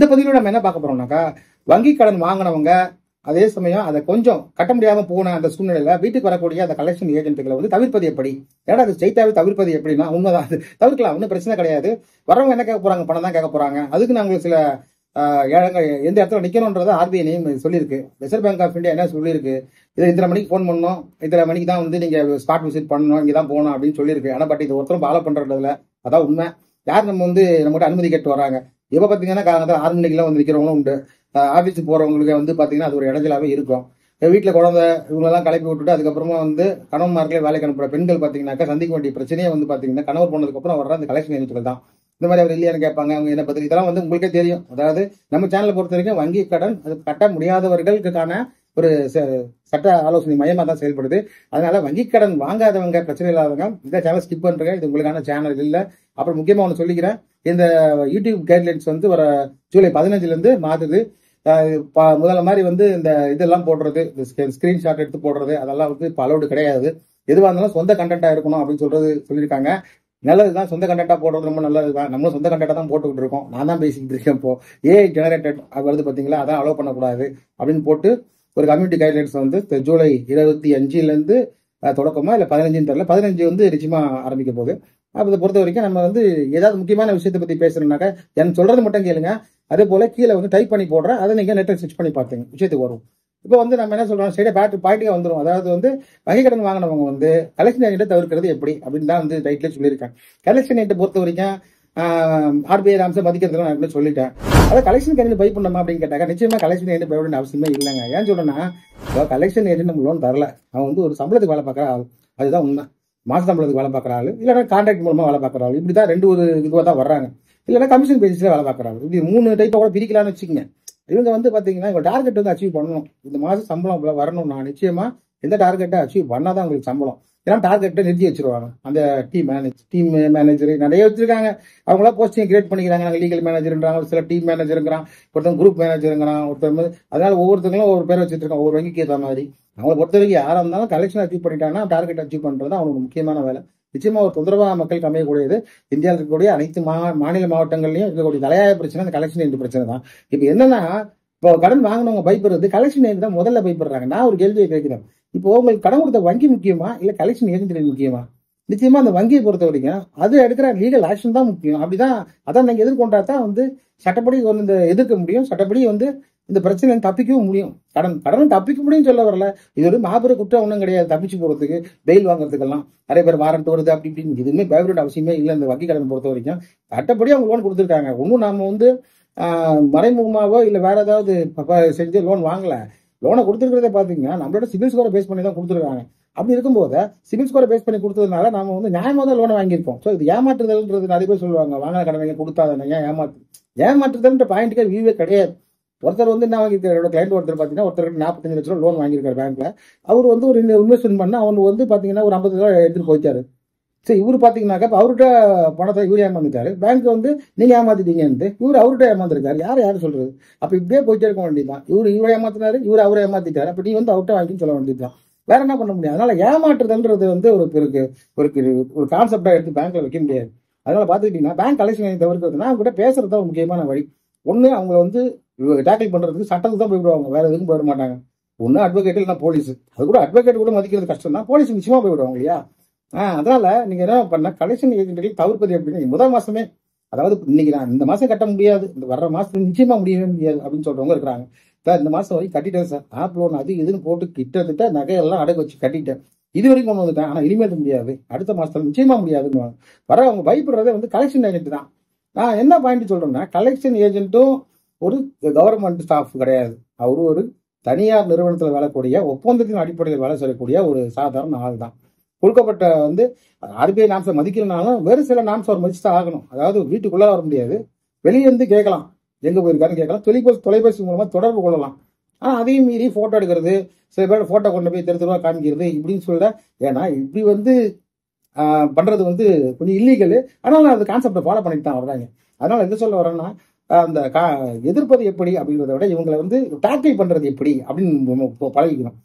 இந்த பதிவில் நம்ம என்ன பார்க்க போறோம்னாக்கா, வங்கி கடன் வாங்கினவங்க அதே சமயம் அதை கொஞ்சம் கட்ட முடியாம போன அந்த சூழ்நிலையில வீட்டுக்கு வரக்கூடிய அந்த கலெக்ஷன் ஏஜென்ட்டுகளை வந்து தவிர்ப்பது எப்படி? ஏன்னா அது ஸ்ட்ரைட்டாவே தவிர்ப்பது எப்படின்னா உண்மைதான், அது தவிர்க்கலாம், ஒன்றும் பிரச்சனை கிடையாது. வரவங்க என்ன கேட்க போறாங்க? பணம் தான் கேட்க போறாங்க. அதுக்கு நாங்கள் சில எந்த இடத்துல நிக்கணும்ன்றதை ஆர்பிஐ நேம் சொல்லியிருக்கு. ரிசர்வ் பேங்க் ஆஃப் இந்தியா என்ன சொல்லியிருக்கு, இது இத்தனை மணிக்கு ஃபோன் பண்ணணும், இத்தனை மணிக்கு தான் வந்து நீங்க ஸ்பாட் விசிட் பண்ணணும், இங்கே தான் போகணும் அப்படின்னு சொல்லியிருக்கு. ஆனால் பட் இது ஒருத்தரும் ஃபாலோ பண்றதுல அதான் உண்மை. யார் நம்ம வந்து நம்மகிட்ட அனுமதி கேட்டு வராங்க? இப்போ பார்த்தீங்கன்னா 6 மணிக்கெல்லாம் வந்து நிற்கிறவங்களும் உண்டு. ஆஃபீஸுக்கு போறவங்களுக்கு வந்து பார்த்தீங்கன்னா அது ஒரு இடைஞ்சலாவே இருக்கும். வீட்டில் குழந்தை இவங்களெல்லாம் கிளப்பி விட்டுட்டு அதுக்கப்புறமா வந்து கணவன்மார்களே வேலைக்கு அனுப்புற பெண்கள் பார்த்தீங்கன்னாக்கா சந்திக்க வேண்டிய பிரச்சனையே வந்து பார்த்தீங்கன்னா கணவர் போனதுக்கப்புறம் வர்ற அந்த கலெக்ஷன் ஏஜென்ட்கள் தான். இந்த மாதிரி அவர் இல்லையான்னு கேட்பாங்க, அவங்க என்ன பத்திரிக்கை, இதெல்லாம் வந்து உங்களுக்கே தெரியும். அதாவது நம்ம சேனலை பொறுத்த வரைக்கும் வங்கி கடன் அது கட்ட முடியாதவர்களுக்கான ஒரு சட்ட ஆலோசனை மையமா தான் செயல்படுது. அதனால வங்கி கடன் வாங்காதவங்க, பிரச்சனை இல்லாதவங்க இந்த சேனல் ஸ்கிப் பண்றீங்க, இது உங்களுக்கான சேனல் இல்லை. அப்புறம் முக்கியமா ஒன்று சொல்லிக்கிறேன், இந்த யூடியூப் கைட்லைன்ஸ் வந்து வர ஜூலை 15 இருந்து மாறுது. முதல்ல மாதிரி வந்து இந்த இதெல்லாம் போடுறது, ஸ்கிரீன்ஷாட் எடுத்து போடுறது அதெல்லாம் வந்து இப்போ அலௌடு கிடையாது. எதுவாக இருந்தாலும் சொந்த கண்டென்ட்டா இருக்கணும் அப்படின்னு சொல்லியிருக்காங்க. நல்லதுதான், சொந்த கண்டென்ட்டா போடுறது ரொம்ப நல்லதுதான். நம்மளும் சொந்த கண்டென்ட்டா தான் போட்டுக்கிட்டு இருக்கோம். நான் தான் பேசிக்கிட்டு இருக்கேன். இப்போ ஏஐ ஜெனரேட்டட் வருது பார்த்தீங்களா, அதான் அலோவ் பண்ணக்கூடாது அப்படின்னு போட்டு ஒரு கம்யூனிட்டி கைட்லைன்ஸ் வந்து ஜூலை 25 தொடக்கமா இல்லை 15 தெரியல, 15 வந்து நிச்சயமா ஆரம்பிக்க போகுது. அதை பொறுத்த வரைக்கும் நம்ம வந்து ஏதாவது முக்கியமான விஷயத்தை பத்தி பேசணும்னாக்கா எனக்கு சொல்றது மட்டும் கேளுங்க. அதே போல கீழே வந்து டைப் பண்ணி போடுறேன், அதை நீங்க நெட்டை சர்ச் பண்ணி பார்த்துங்க, விஷயத்துக்கு வரும். இப்போ வந்து நம்ம என்ன சொல்றோம், ஸ்ட்ரைட்டா பாயிண்ட்டுக்கு வந்துடும். அதாவது வந்து வங்கி கடன் வாங்கினவங்க வந்து கலெக்ஷன் ஏஜென்ட்டை தவிர்க்கிறது எப்படி அப்படின்னு தான் வந்து டைட்டில் சொல்லியிருக்கேன். கலெக்ஷன் ஏஜென்ட்டை பொறுத்த வரைக்கும் ஆர்பிஐ அம்சம் மதிக்கிறதுல நான் எப்படி சொல்லிட்டேன். அதாவது கலெக்ஷன் ஏஜென்ட் பை பண்ணணுமா அப்படின்னு கேட்டாங்க, நிச்சயமா கலெக்ஷன் ஏஜென்ட் பை பண்ண அவசியமே இல்லைங்க. ஏன் சொல்றேன்னா, கலெக்ஷன் ஏஜென்ட் நம்ம லோன் தரல, அவன் வந்து ஒரு சம்பளத்துக்கு வேலை பார்க்குற ஆள், அதுதான் உண்மை. மாச சம்பளத்துக்கு வேலை பார்க்குற ஆள், இல்லைன்னா கான்ட்ராக்ட் மூலமா வேலை பார்க்குற ஆள், இப்படிதான் ரெண்டு ஒரு இதுவாக தான் வர்றாங்க. இல்லைன்னா கமிஷன் பேசிஸ்ல வேலை பார்க்குறாங்க. இப்படி 3 டைப்பா கூட பிரிக்கலாம்னு வச்சுக்கோங்க. இவங்க வந்து பாத்தீங்கன்னா இவங்க டார்கெட் வந்து அச்சீவ் பண்ணணும். இந்த மாசம் சம்பளம் வரணும்னா நிச்சயமா எந்த டார்கெட்டை அச்சீவ் பண்ணாதான் உங்களுக்கு சம்பளம். ஏன்னா டார்கெட்டை நிறுத்தி வச்சிருவாங்க. அந்த டீம் மேனேஜர் நிறைய வச்சிருக்காங்க. அவங்களா போஸ்டிங் கிரியேட் பண்ணிக்கிறாங்க. நாங்கள் லீகல் மேனேஜர்ன்றாங்க, சில டீம் மேனேஜருங்கிறான், ஒருத்தன் குரூப் மேனேஜருங்கிறான், ஒருத்தர். அதனால ஒவ்வொருத்தங்களும் ஒவ்வொரு பேர் வச்சுட்டு இருக்காங்க, ஒவ்வொரு வங்கிக்கு ஏற்ற மாதிரி. அவங்களை பொறுத்த வரைக்கும் யாராக இருந்தாலும் கலெக்ஷன் அச்சீவ் பண்ணிட்டாங்கன்னா டார்கெட் அச்சீவ் பண்றது அவங்களுக்கு முக்கியமான வேலை. நிச்சயமா ஒரு தொந்தரவாக மக்களுக்கு அமையக்கூடியது. இந்தியாவில் இருக்கக்கூடிய அனைத்து மாநில மாவட்டங்கள்லயும் இருக்கக்கூடிய தலையாய பிரச்சனை அந்த கலெக்ஷன் ஏஜென்ட் பிரச்சனை தான். இப்போ என்னன்னா, இப்போ கடன் வாங்கினவங்க பயப்படுறது கலெக்ஷன் ஏஜென்ட் தான் முதல்ல பயப்படுறாங்க. நான் ஒரு கேள்வியை கேட்கிறேன், இப்போ உங்களுக்கு கடன் கொடுத்த வங்கி முக்கியமா இல்ல கலெக்ஷன் ஏஜென்ட் முக்கியமா? நிச்சயமா அந்த வங்கியை பொறுத்த வரைக்கும் அது எடுக்கிற லீகல் ஆக்ஷன் தான் முக்கியம். அப்படிதான், அதான் நீங்க எதிர்கொண்டா தான் வந்து சட்டப்படி வந்து எதிர்க்க முடியும், சட்டப்படி வந்து இந்த பிரச்சனை தப்பிக்கவும் முடியும். கடன் தப்பிக்க முடியும்னு சொல்ல வரல, இது ஒரு மாபெரும் குற்றம் ஒன்றும் கிடையாது. தப்பிச்சு போறதுக்கு, பெயில் வாங்குறதுக்கெல்லாம் நிறைய பேர் வாரண்ட் வருது அப்படி இப்படின்னு எதுவுமே பயப்பட அவசியமே இல்லை. இந்த வங்கி கடன் பொறுத்த வரைக்கும் சட்டப்படி அவங்க லோன் கொடுத்துருக்காங்க. ஒன்றும் நாம வந்து மறைமுகமாவோ இல்லை வேற ஏதாவது செஞ்சு லோன் வாங்கல. லோனை கொடுத்துருக்கிறதே பாத்தீங்கன்னா நம்மளோட சிபில் ஸ்கோரை பேஸ் பண்ணி தான் கொடுத்துருக்காங்க. அப்படி இருக்கும்போது சிபில் ஸ்கோரை பேஸ் பண்ணி கொடுத்ததுனால நம்ம வந்து நியாயமா தான் லோனை வாங்கியிருக்கோம். ஸோ இது ஏமாற்றுதல்ன்றது நிறைய பேர் சொல்லுவாங்க, வாங்கின கடனை கொடுத்தாதானே ஏன் ஏமாற்றுதல்ன்ற பாயிண்ட்டுக்கே வியூவே கிடையாது. ஒருத்தர் வந்து என்ன வாங்கியிருக்காரு, கிளைண்ட் ஒருத்தர் பார்த்தீங்கன்னா ஒருத்தருக்கு 45 லட்ச ரூபா லோன் வாங்கியிருக்காரு பேங்க்ல. அவர் வந்து ஒரு இன்வெஸ்ட்மெண்ட் பண்ண அவனுக்கு வந்து பாத்தீங்கன்னா ஒரு 50 ரூபா எடுத்துட்டு போயிட்டாரு. சரி, இவரு பாத்தீங்கன்னாக்கா அவர்கிட்ட பணத்தை இவரு ஏமாந்துட்டாரு. பேங்க் வந்து நீங்க ஏமாத்திட்டீங்கன்னு இவரு அவர்கிட்ட ஏமாந்துருக்காரு. யாரு சொல்றது? அப்ப இப்படியே போயிட்டே இருக்க வேண்டியதுதான். இவரை ஏமாத்தினாரு, இவரு அவரை ஏமாத்திட்டாரு. அப்ப நீ வந்து அவர்கிட்ட வாங்கின்னு சொல்ல வேண்டியதுதான், வேற என்ன பண்ண முடியாது. அதனால ஏமாற்றுதல்ன்றது வந்து ஒரு கான்செப்டா எடுத்து பேங்க்ல வைக்க முடியாது. அதனால பாத்துக்கிட்டீங்கன்னா பேங்க் கலெக்ஷன் தவிர்க்கிறதுனா அவங்க கூட பேசுறது தான் முக்கியமான வழி. ஒண்ணு அவங்க வந்து டேக்கிள் பண்றதுக்கு சட்டத்துக்கு தான் போய்விடுவாங்க, வேற எதுவும் போயிட மாட்டாங்க. ஒண்ணு அட்வொகேட் இல்லைன்னா போலீஸ். அது கூட அட்வொகேட் கூட மதிக்கிறது கஷ்டம் தான், போலீஸ் நிச்சயமா போய்விடுவாங்க இல்லையா? அதனால நீங்க என்ன பண்ண, கலெக்ஷன் ஏஜென்ட்கள் தவிர்ப்பது எப்படின்னா முதல் மாசமே, அதாவது இன்னைக்கு நான் இந்த மாசம் கட்ட முடியாது, இந்த வர்ற மாசத்துல நிச்சயமா முடியவே முடியாது அப்படின்னு சொல்றவங்க இருக்கிறாங்க. இந்த மாசம் வரைக்கும் கட்டிட்டேன் சார், ஆப் லோன் அது இதுன்னு போட்டு கிட்டத்தட்ட நகையெல்லாம் அடகு வச்சு கட்டிட்டேன், இது வரைக்கும் கொண்டு வந்துட்டேன், ஆனா இனிமேல் முடியாது, அடுத்த மாசத்துல நிச்சயமா முடியாதுன்னு வர அவங்க பயப்படுறதே வந்து கலெக்ஷன் ஏஜென்ட் தான். நான் என்ன பாயிண்ட் சொல்றேன்னா, கலெக்ஷன் ஏஜென்ட்டும் ஒரு கவர்மெண்ட் ஸ்டாஃப் கிடையாது. அவரு ஒரு தனியார் நிறுவனத்தில் வேலைக்கூடிய ஒப்பந்தத்தின் அடிப்படையில் வேலை செய்யக்கூடிய ஒரு சாதாரண ஆள் தான். கொடுக்கப்பட்ட வந்து ஆர்பிஐ நாம்ஸை மதிக்கலனாலும் வேறு சில நாம்ஸ் அவர் மதிச்சுதான் ஆகணும். அதாவது வீட்டுக்குள்ள வர முடியாது, வெளியே இருந்து கேட்கலாம், எங்க போயிருக்காருன்னு கேட்கலாம், தொலைபேசி மூலமா தொடர்பு கொள்ளலாம். ஆனா அதையும் மீறி போட்டோ எடுக்கிறது, சில பேர் போட்டோ கொண்டு போய் தெருவா காமிக்கிறது இப்படின்னு சொல்ல, ஏன்னா இப்படி வந்து பண்றது வந்து கொஞ்சம் இல்லீகல். ஆனால் அந்த கான்செப்டை ஃபாலோ பண்ணிட்டு தான் வர்றாங்க. அதனால எது சொல்ல வரேன்னா, அந்த எதிர்ப்பது எப்படி அப்படிங்கிறத விட இவங்களை வந்து டேக்கிள் பண்றது எப்படி அப்படின்னு பழகிக்கணும்.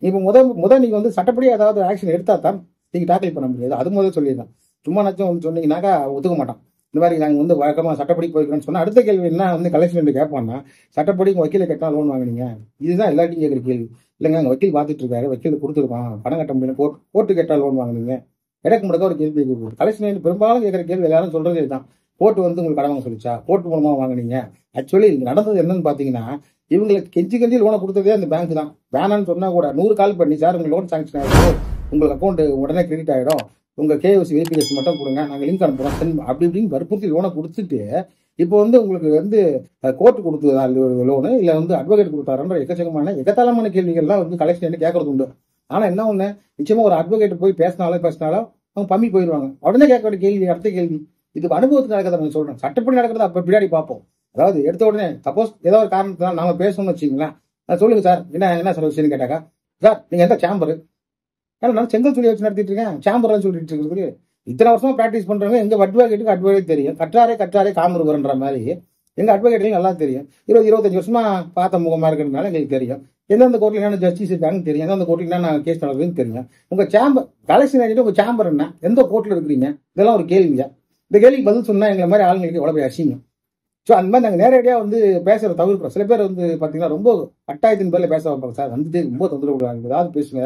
இப்போ முதல் நீங்க வந்து சட்டப்படி ஏதாவது ஆக்ஷன் எடுத்தா தான் நீங்க டேக்கிள் பண்ண முடியாது. அது முதல் சொல்லியிருக்கேன். சும்மா நச்சம் வந்து சொன்னீங்கன்னாக்கா ஒத்துக்க மாட்டான். இந்த மாதிரி நாங்கள் வந்து வழக்கமாக சட்டப்படி போய்க்கிறோம்னு சொன்னால் அடுத்த கேள்வி என்ன வந்து கலெக்ஷன் கேட்பான்னா, சட்டப்படி வக்கீலை கேட்டால் லோன் வாங்கினீங்க, இதுதான் எல்லாத்தையும் கேட்குற கேள்வி. இல்லைங்க அங்கே வக்கீல் பார்த்துட்டு இருக்காரு, வக்கீல் கொடுத்துருக்கான், பணம் கட்ட முடியல, கோர்ட்டு கேட்டால் லோன் வாங்கினீங்க, எனக்கு முடக்க ஒரு கேள்வி கேட்குது. கலெக்ஷன் பெரும்பாலும் கேட்குற கேள்வி எல்லாரும் சொல்றது இதுதான். கோர்ட்டு வந்து உங்களுக்கு கடன் வாங்க சொல்லிச்சா, கோர்ட்டு மூலமாக வாங்கினீங்க. ஆக்சுவலி நடந்தது என்னன்னு பார்த்தீங்கன்னா, இவங்களுக்கு கெஞ்சி லோனை கொடுத்ததே அந்த பேங்க் தான். வேணான்னு சொன்னா கூட 100 கால் பண்ணி, சார் உங்க லோன் சாங்ஷன் ஆகிடும், உங்களுக்கு அக்கௌண்ட் உடனே கிரெடிட் ஆகிடும், உங்க KYC வெரிஃபிகேஷன் மட்டும் கொடுங்க, நாங்கள் லிங்க் அனுப்புறோம் அப்படி இப்படின்னு வற்புறுத்தி லோனை கொடுத்துட்டு, இப்போ வந்து உங்களுக்கு வந்து கோர்ட்டு கொடுத்ததா லோனு இல்லை வந்து அட்வொகேட் கொடுத்தாருன்ற எக்கச்சக்கமான எகத்தாளமான கேள்விகள்லாம் வந்து கலெக்ஷன் கேட்கறது உண்டு. ஆனா என்ன ஒண்ணு, நிச்சயமா ஒரு அட்வொகேட் போய் பேசினாலும் அவங்க பம்மி போயிடுவாங்க. உடனே கேட்க வேண்டிய கேள்வி அடுத்த கேள்வி. இது அனுபவத்துக்கு நடக்கிறத நான் சொல்றேன். சட்டப்படி நடக்கிறத அப்ப பின்னாடி பார்ப்போம். அதாவது எடுத்த உடனே சப்போஸ் ஏதோ ஒரு காரணத்தினால நாம பேசணும்னு வச்சுங்களேன், சொல்லுங்க சார் என்ன சார் விஷயம்னு கேட்டாக்கா, சார் நீங்க எந்த சேம்பரு, ஏன்னா நான் செங்கல் சொல்லி வச்சு நடத்திட்டு இருக்கேன், சேம்பர்லாம் சொல்லிட்டு இருக்கிறது இத்தனை வருஷமா பிராக்டிஸ் பண்றவங்க எங்க அட்வொகேட் தெரியும், கற்றாரே காமருவர்ன்ற மாதிரி எங்க அட்வொகேட்லையும் நல்லா தெரியும். 25 வருஷமா பார்த்த முகமா இருக்கிறதுனால எங்களுக்கு தெரியும். எந்தெந்த கோர்ட்ல என்னென்ன ஜஸ்டிஸ் இருக்காங்கன்னு தெரியும், எந்தெந்த கோர்ட்ல என்னென்ன கேஸ் நடக்குதுன்னு தெரியும். உங்க சேம்பர் கலெக்ஷன் ஆகிட்டு உங்க சேம்பர் என்ன, எந்த கோர்ட்ல இருக்கிறீங்க, இதெல்லாம் ஒரு கேள்வியா? இந்த கேள்விக்கு பதில் சொன்னா எங்களை மாதிரி ஆளுங்களுக்கு எவ்வளவு அசிங்கம். ஸோ அந்த மாதிரி நாங்கள் நேரடியாக வந்து பேசுகிற தவிர்க்கிறோம். சில பேர் வந்து பார்த்தீங்கன்னா ரொம்ப கட்டாயத்தின் பேரில் பேச வைப்பாங்க, சார் வந்துட்டு ரொம்ப தொந்தரவு விடுவாங்க, ஏதாவது பேசுங்க,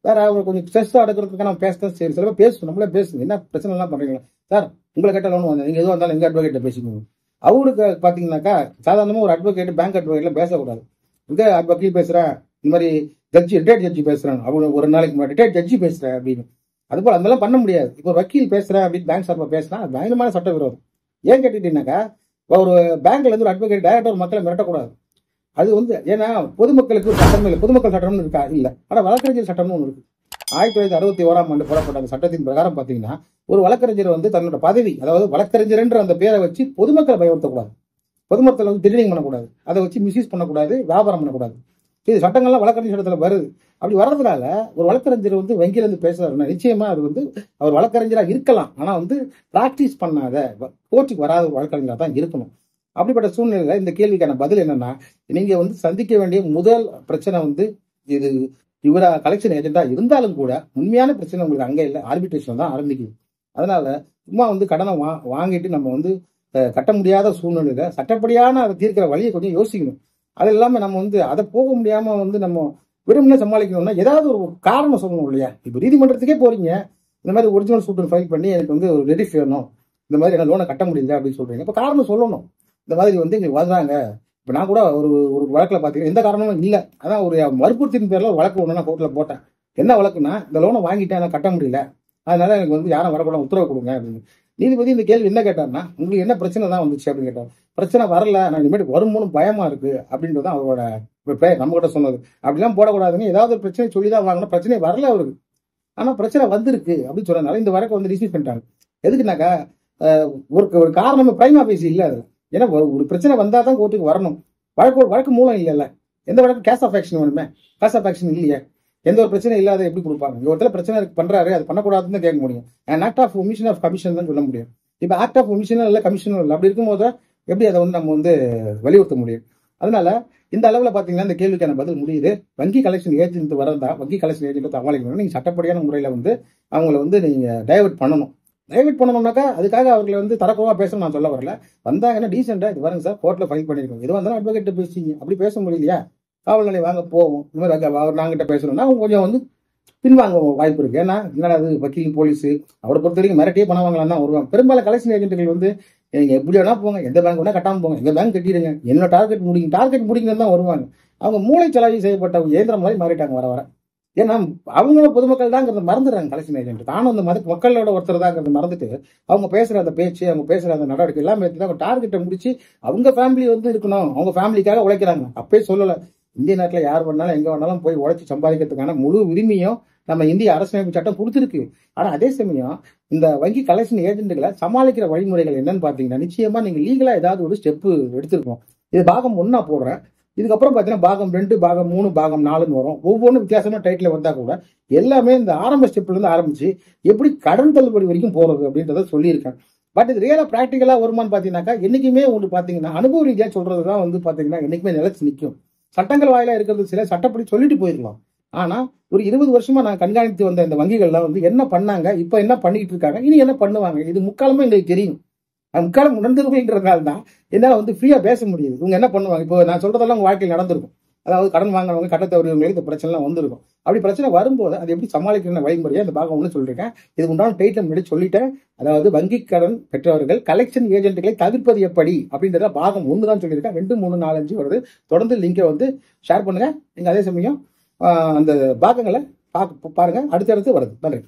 வேற அவங்க கொஞ்சம் ஸ்ட்ரெஸ் அடக்கிறதுக்கு நம்ம பேசுறது சரி. சில பேர் பேசணும், நம்மளே பேசுங்க, என்ன பிரச்சனை எல்லாம் பண்றீங்களா சார், உங்களை கேட்ட லோன் வந்து நீங்க எதுவும் வந்தாலும் எங்க அட்வொகேட்டை பேசிக்கணும். அவருக்கு பார்த்தீங்கன்னாக்கா சாதாரணமாக ஒரு அட்வொகேட் பேங்க் அட்வொகேட்ல பேசக்கூடாது. இங்க வக்கீல் பேசுறேன், இந்த மாதிரி ரிட்டையர்ட் ஜட்ஜி பேசுறாங்க, அவங்க ஒரு நாளைக்கு முன்னாடி ரிட்டையர்ட் ஜட்ஜி பேசுறேன் அப்படின்னு. அது போல அதெல்லாம் பண்ண முடியாது. இப்போ வக்கீல் பேசுறேன் அப்படின்னு பேங்க் சார்பாக பேசினா பயங்கரமான சட்ட விரோதம். ஏன் கேட்டுட்டீங்கன்னாக்கா, ஒரு பேங்க்ல இருந்து ஒரு அட்வொகேட் டைரக்டா ஒரு மக்களை மிரட்டக்கூடாது. அது வந்து ஏன்னா பொதுமக்களுக்கு ஒரு சட்டம் இல்லை, பொதுமக்கள் சட்டம்னு இருக்கா இல்ல, ஆனா வழக்கறிஞர் சட்டம்னு ஒன்று இருக்கு. 1961 போடப்பட்ட அந்த சட்டத்தின் பிரகாரம் பாத்தீங்கன்னா, ஒரு வழக்கறிஞர் வந்து தன்னோட பதவி, அதாவது வழக்கறிஞர் என்ற அந்த பேரை வச்சு பொதுமக்களை பயன்படுத்தக்கூடாது, பொதுமக்களை வந்து ட்ரீனிங் பண்ணக்கூடாது, அதை வச்சு மிஸ்யூஸ் பண்ணக்கூடாது, வியாபாரம் பண்ணக்கூடாது. இது சட்டங்கள்லாம் வழக்கறிஞர் சட்டத்துல வருது. அப்படி வர்றதுனால ஒரு வழக்கறிஞர் வந்து வங்கியில இருந்து பேசுறாருன்னா நிச்சயமா அது வந்து அவர் வழக்கறிஞரா இருக்கலாம், ஆனா வந்து பிராக்டிஸ் பண்ணாத, கோர்ட்டுக்கு வராத ஒரு வழக்கறிஞரா தான் இருக்கணும். அப்படிப்பட்ட சூழ்நிலையில இந்த கேள்விக்கான பதில் என்னன்னா, நீங்க வந்து சந்திக்க வேண்டிய முதல் பிரச்சனை வந்து இது இவரா கலெக்ஷன் ஏஜென்டா இருந்தாலும் கூட உண்மையான பிரச்சனை உங்களுக்கு அங்க இல்லை, ஆர்பிட்ரேஷன் தான் ஆரம்பிக்குது. அதனால சும்மா வந்து கடனை வாங்கிட்டு நம்ம வந்து கட்ட முடியாத சூழ்நிலையில சட்டப்படியான அதை தீர்க்கிற வழியை கொஞ்சம் யோசிக்கணும். அது இல்லாம நம்ம வந்து அதை போக முடியாம வந்து நம்ம வெறுமனே சமாளிக்கணும்னா ஏதாவது ஒரு காரணம் சொல்லணும் இல்லையா? இப்போ நீதிமன்றத்துக்கே போறீங்க, இந்த மாதிரி ஒரிஜினல் சூட் ஃபைல் பண்ணி எனக்கு வந்து ஒரு ரெடிஃப் வேணும், இந்த மாதிரி என்ன லோனை கட்ட முடியல அப்படின்னு சொல்றீங்க. இப்போ காரணம் சொல்லணும், இந்த மாதிரி வந்து இங்க வர்றாங்க. இப்போ நான் கூட ஒரு வழக்கில் பார்த்தீங்கன்னா எந்த காரணமும் இல்லை, அதான் ஒரு வற்புறுத்தின் பேரில் ஒரு வழக்கு ஒன்று நான் கோர்ட்டில் போட்டேன். என்ன வழக்குன்னா, இந்த லோனை வாங்கிட்டேன் நான் கட்ட முடியல, அதனால எனக்கு வந்து யாரும் வரக்கூடாது உத்தரவு கொடுங்க அப்படின்னு. நீதிபதி இந்த கேள்வி என்ன கேட்டார்னா, உங்களுக்கு என்ன பிரச்சனை தான் வந்துச்சு அப்படின்னு கேட்டார். பிரச்சனை வரல, நான் இனிமேட்டு வரும்போது பயமா இருக்கு அப்படின்றது அவரோட பேர் நம்ம கிட்ட சொன்னது. அப்படிலாம் போடக்கூடாதுன்னு ஏதாவது ஒரு பிரச்சனை சொல்லிதான் வாங்கணும், பிரச்சனை வரல அவருக்கு, ஆனா பிரச்சனை வந்திருக்கு அப்படின்னு சொன்னதுனால இந்த வழக்கை வந்து டிஸ்மிஸ் பண்ணிட்டாங்க. எதுக்குனாக்கா ஒரு காரணம் பிரைமா பேசி இல்லை அது. ஏன்னா ஒரு பிரச்சனை வந்தா தான் கோர்ட்டுக்கு வரணும், வழக்கு மூலம் இல்லைல்ல. எந்த வழக்கு கேஸ் ஆஃப் ஆக்ஷன் வேணுமே, கேஸ் ஆஃப் ஆக்ஷன் இல்லையே, எந்த ஒரு பிரச்சனை இல்லாத எப்படி கொடுப்பாங்க? இந்த ஒருத்தர பிரச்சனை பண்றாரு, அது பண்ணக்கூடாதுன்னு தான் கேட்க முடியும். Act of omission of commission தான் சொல்ல முடியும். இப்ப ஆக்ட் ஆஃப் ஒமிஷனும் இல்லை கமிஷனும் இல்லை, அப்படி இருக்கும்போது எப்படி அதை வந்து நம்ம வந்து வலியுறுத்த முடியும்? அதனால இந்த அளவுல பாத்தீங்கன்னா இந்த கேள்விக்கான பதில் முடியுது. வங்கி கலெக்ஷன் ஏஜென்ட் வரதா, வங்கி கலெக்ஷன் ஏஜென்ட் சமாளிக்கணும், நீங்க சட்டப்படியான முறையில வந்து அவங்களை வந்து நீங்க டைவர்ட் பண்ணணும். டைவர்ட் பண்ணணும்னாக்கா அதுக்காக அவர்களை வந்து தரக்குறவா பேசணும் நான் சொல்ல வரல. வந்தாங்கன்னா டீசெண்டா இது பாருங்க சார், கோர்ட்ல ஃபைல் பண்ணிருக்கோம், இது வந்தாலும் அட்வொகேட் பேசிங்க, அப்படி பேச முடியலையா காவல் நிலையம் வாங்க போவோம், இந்த மாதிரி அவர் நாங்கிட்ட பேசணும்னா அவங்க கொஞ்சம் வந்து பின்வாங்க வாய்ப்பு இருக்கு. ஏன்னா என்னடா அது வக்கீல் போலீஸ் அவரை பொறுத்த வரைக்கும் மிரட்டியே பணம் வாங்கலாம் தான் வருவாங்க. பெரும்பாலும் கலெக்ஷன் ஏஜென்ட்கள் வந்து நீங்க எப்படி வேணா போங்க, எந்த பேங்க் வேணா கட்டாம போங்க, எங்க பேங்க் கட்டிடுங்க, என்ன டார்கெட் முடிங்கன்னு தான் வருவாங்க. அவங்க மூளை செலவி செய்யப்பட்ட இயந்திரம் மாதிரி மாறிட்டாங்க வர வர. ஏன்னா அவங்க பொதுமக்கள் தாங்கிறத மறந்துடுறாங்க. கலெக்ஷன் ஏஜென்ட் தானும் அந்த மக்களோட ஒருத்தர் தாங்கிறத மறந்துட்டு அவங்க பேசுற அந்த பேச்சு, அவங்க பேசுற அந்த நடவடிக்கை எல்லாமே தான் டார்கெட்டை முடிச்சு அவங்க ஃபேமிலி வந்து இருக்கணும், அவங்க ஃபேமிலிக்காக உழைக்கிறாங்க. அப்பயே சொல்லல, இந்திய நாட்டில் யார் வேணாலும் எங்க வேணாலும் போய் உழைச்சி சம்பாதிக்கிறதுக்கான முழு உரிமையும் நம்ம இந்திய அரசியலமைப்பு சட்டம் கொடுத்துருக்கு. ஆனா அதே சமயம் இந்த வங்கி கலெக்ஷன் ஏஜென்ட்டுகளை சமாளிக்கிற வழிமுறைகள் என்னன்னு பாத்தீங்கன்னா, நிச்சயமா நீங்க லீகலா ஏதாவது ஒரு ஸ்டெப் எடுத்திருக்கோம். இது பாகம் 1 போடுறேன், இதுக்கப்புறம் பாத்தீங்கன்னா பாகம் 2, பாகம் 3, பாகம் 4 வரும். ஒவ்வொன்றும் வித்தியாசமா டைட்டில் வந்தா கூட எல்லாமே இந்த ஆரம்ப ஸ்டெப்ல இருந்து ஆரம்பிச்சு எப்படி கடன் தள்ளுபடி வரைக்கும் போறது அப்படின்றத சொல்லியிருக்கேன். பட் இது ரியலா பிராக்டிகலா வருமானு பாத்தீங்கன்னாக்கா, என்னைக்குமே ஒன்று பாத்தீங்கன்னா அனுபவ ரீதியா சொல்றதுதான் வந்து பாத்தீங்கன்னா என்னைக்குமே நிலைச்சு நிற்கும். சட்டங்கள் வாயிலா இருக்கிறது சில சட்டப்படி சொல்லிட்டு போயிருக்கலாம். ஆனா ஒரு 20 வருஷமா நான் கண்காணித்து வந்த இந்த வங்கிகள்லாம் வந்து என்ன பண்ணாங்க, இப்ப என்ன பண்ணிட்டு இருக்காங்க, இனி என்ன பண்ணுவாங்க, இது முக்காலமா எங்களுக்கு தெரியும். முக்காலம் உணர்ந்துருவீங்கிறதுனால தான் என்னால் வந்து ஃப்ரீயா பேச முடியுது. இவங்க என்ன பண்ணுவாங்க, இப்போ நான் சொல்றதெல்லாம் உங்க வாழ்க்கையில் நடந்திருக்கும். அதாவது கடன் வாங்குறவங்க கட்ட தவறுகளுக்கு இந்த பிரச்சனைலாம் வந்திருக்கும். அப்படி பிரச்சனை வரும்போது அதை எப்படி சமாளிக்கிற வழிமுறையை அந்த பாகம் ஒன்று சொல்லியிருக்கேன். இது உண்டான டைட்டில் முன்னாடி சொல்லிட்டேன். அதாவது வங்கி கடன் பெற்றவர்கள் கலெக்ஷன் ஏஜென்ட்களை தவிர்ப்பது எப்படி அப்படின்றத பாகம் 1 தான் சொல்லியிருக்கேன். 2, 3, 4, 5 வருது. தொடர்ந்து லிங்கை வந்து ஷேர் பண்ணுங்க. நீங்க அதே சமயம் அந்த பாகங்களை பாருங்க, அடுத்தடுத்து வருது. நன்றி.